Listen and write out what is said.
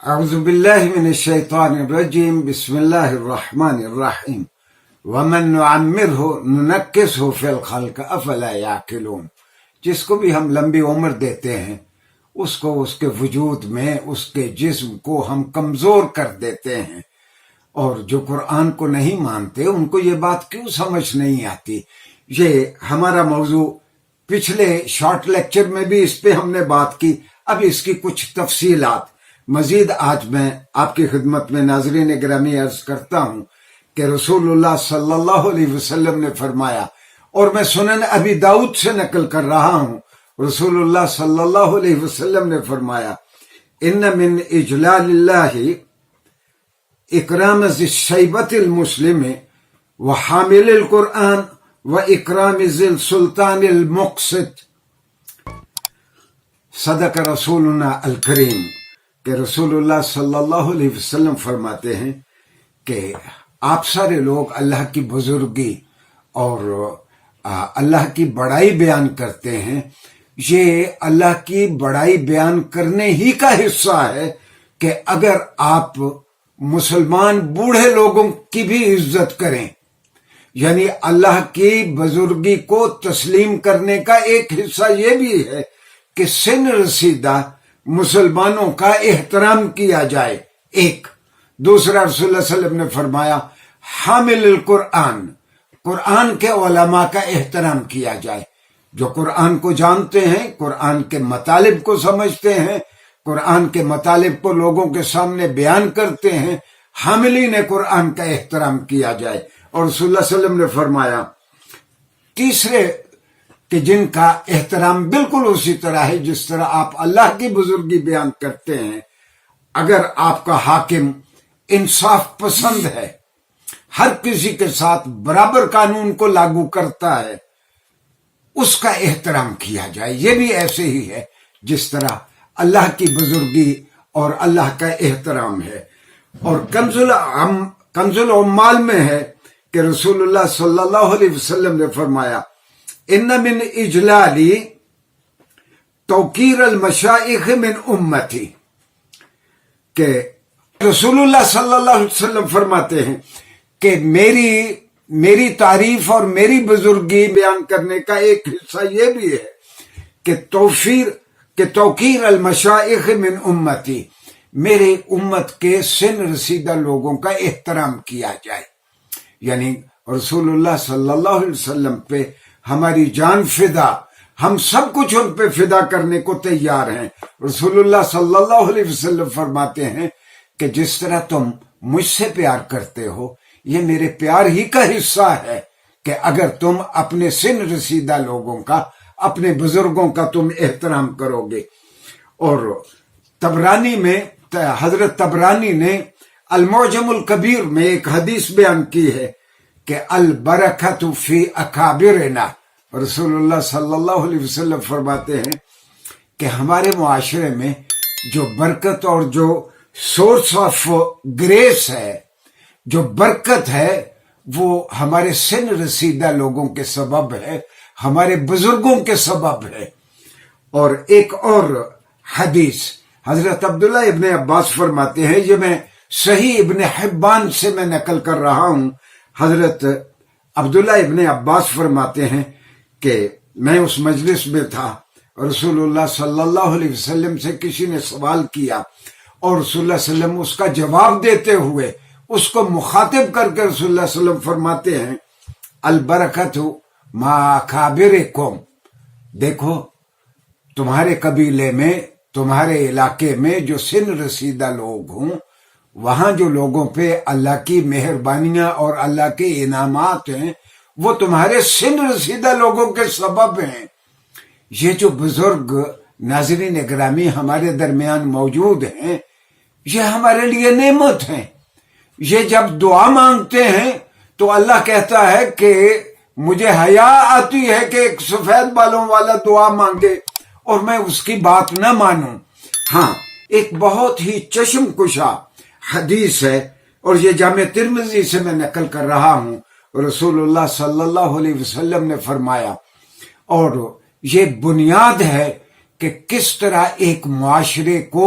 اعوذ باللہ من الشیطان الرجیم بسم اللہ الرحمن الرحیم ومن نعمرہ ننکسہ فی الخلق افلا یعقلون۔ جس کو بھی ہم لمبی عمر دیتے ہیں اس کو اس کے وجود میں اس کے جسم کو ہم کمزور کر دیتے ہیں، اور جو قرآن کو نہیں مانتے ان کو یہ بات کیوں سمجھ نہیں آتی۔ یہ ہمارا موضوع پچھلے شارٹ لیکچر میں بھی اس پہ ہم نے بات کی، اب اس کی کچھ تفصیلات مزید آج میں آپ کی خدمت میں ناظرین گرامی عرض کرتا ہوں کہ رسول اللہ صلی اللہ علیہ وسلم نے فرمایا، اور میں سنن ابی داؤد سے نقل کر رہا ہوں، رسول اللہ صلی اللہ علیہ وسلم نے فرمایا ان من اجلال اللہ اکرام ذی الشیبۃ المسلم وحامل القرآن واکرام ذی السلطان المقسط۔ صدق رسولنا الکریم، کہ رسول اللہ صلی اللہ علیہ وسلم فرماتے ہیں کہ آپ سارے لوگ اللہ کی بزرگی اور اللہ کی بڑائی بیان کرتے ہیں۔ یہ اللہ کی بڑائی بیان کرنے ہی کا حصہ ہے کہ اگر آپ مسلمان بوڑھے لوگوں کی بھی عزت کریں، یعنی اللہ کی بزرگی کو تسلیم کرنے کا ایک حصہ یہ بھی ہے کہ سن رسیدہ مسلمانوں کا احترام کیا جائے۔ ایک دوسرا، رسول اللہ صلی اللہ علیہ وسلم نے فرمایا حامل القرآن، قرآن کے علماء کا احترام کیا جائے، جو قرآن کو جانتے ہیں، قرآن کے مطالب کو سمجھتے ہیں، قرآن کے مطالب کو لوگوں کے سامنے بیان کرتے ہیں، حاملین قرآن کا احترام کیا جائے۔ اور رسول اللہ صلی اللہ علیہ وسلم نے فرمایا تیسرے کہ جن کا احترام بالکل اسی طرح ہے جس طرح آپ اللہ کی بزرگی بیان کرتے ہیں، اگر آپ کا حاکم انصاف پسند ہے، ہر کسی کے ساتھ برابر قانون کو لاگو کرتا ہے، اس کا احترام کیا جائے۔ یہ بھی ایسے ہی ہے جس طرح اللہ کی بزرگی اور اللہ کا احترام ہے۔ اور کنز العمال میں ہے کہ رسول اللہ صلی اللہ علیہ وسلم نے فرمایا ان من اجلالی توقیر المشائخ من امتی، کہ رسول اللہ صلی اللہ علیہ وسلم فرماتے ہیں کہ میری تعریف اور میری بزرگی بیان کرنے کا ایک حصہ یہ بھی ہے کہ توقیر المشائخ من امتی، میرے امت کے سن رسیدہ لوگوں کا احترام کیا جائے۔ یعنی رسول اللہ صلی اللہ علیہ وسلم پہ ہماری جان فدا، ہم سب کچھ ان پہ فدا کرنے کو تیار ہیں۔ رسول اللہ صلی اللہ علیہ وسلم فرماتے ہیں کہ جس طرح تم مجھ سے پیار کرتے ہو، یہ میرے پیار ہی کا حصہ ہے کہ اگر تم اپنے سن رسیدہ لوگوں کا، اپنے بزرگوں کا تم احترام کرو گے۔ اور طبرانی میں، حضرت طبرانی نے المعجم الکبیر میں ایک حدیث بیان کی ہے کہ البرکۃ فی اکابرنا، رسول اللہ صلی اللہ علیہ وسلم فرماتے ہیں کہ ہمارے معاشرے میں جو برکت اور جو سورس آف گریس ہے، جو برکت ہے، وہ ہمارے سن رسیدہ لوگوں کے سبب ہے، ہمارے بزرگوں کے سبب ہے۔ اور ایک اور حدیث حضرت عبداللہ ابن عباس فرماتے ہیں، یہ میں صحیح ابن حبان سے میں نقل کر رہا ہوں، حضرت عبداللہ ابن عباس فرماتے ہیں کہ میں اس مجلس میں تھا، رسول اللہ صلی اللہ علیہ وسلم سے کسی نے سوال کیا، اور رسول اللہ صلی اللہ علیہ وسلم اس کا جواب دیتے ہوئے اس کو مخاطب کر کے رسول اللہ صلی اللہ علیہ وسلم فرماتے ہیں البرکۃ مع اکابرکم، دیکھو تمہارے قبیلے میں، تمہارے علاقے میں جو سن رسیدہ لوگ ہوں، وہاں جو لوگوں پہ اللہ کی مہربانیاں اور اللہ کے انعامات ہیں، وہ تمہارے سن رسیدہ لوگوں کے سبب ہیں۔ یہ جو بزرگ ناظرین گرامی ہمارے درمیان موجود ہیں، یہ ہمارے لیے نعمت ہیں۔ یہ جب دعا مانگتے ہیں تو اللہ کہتا ہے کہ مجھے حیا آتی ہے کہ ایک سفید بالوں والا دعا مانگے اور میں اس کی بات نہ مانوں۔ ہاں، ایک بہت ہی چشم کشا حدیث ہے، اور یہ جامع ترمذی سے میں نقل کر رہا ہوں، رسول اللہ صلی اللہ علیہ وسلم نے فرمایا، اور یہ بنیاد ہے کہ کس طرح ایک معاشرے کو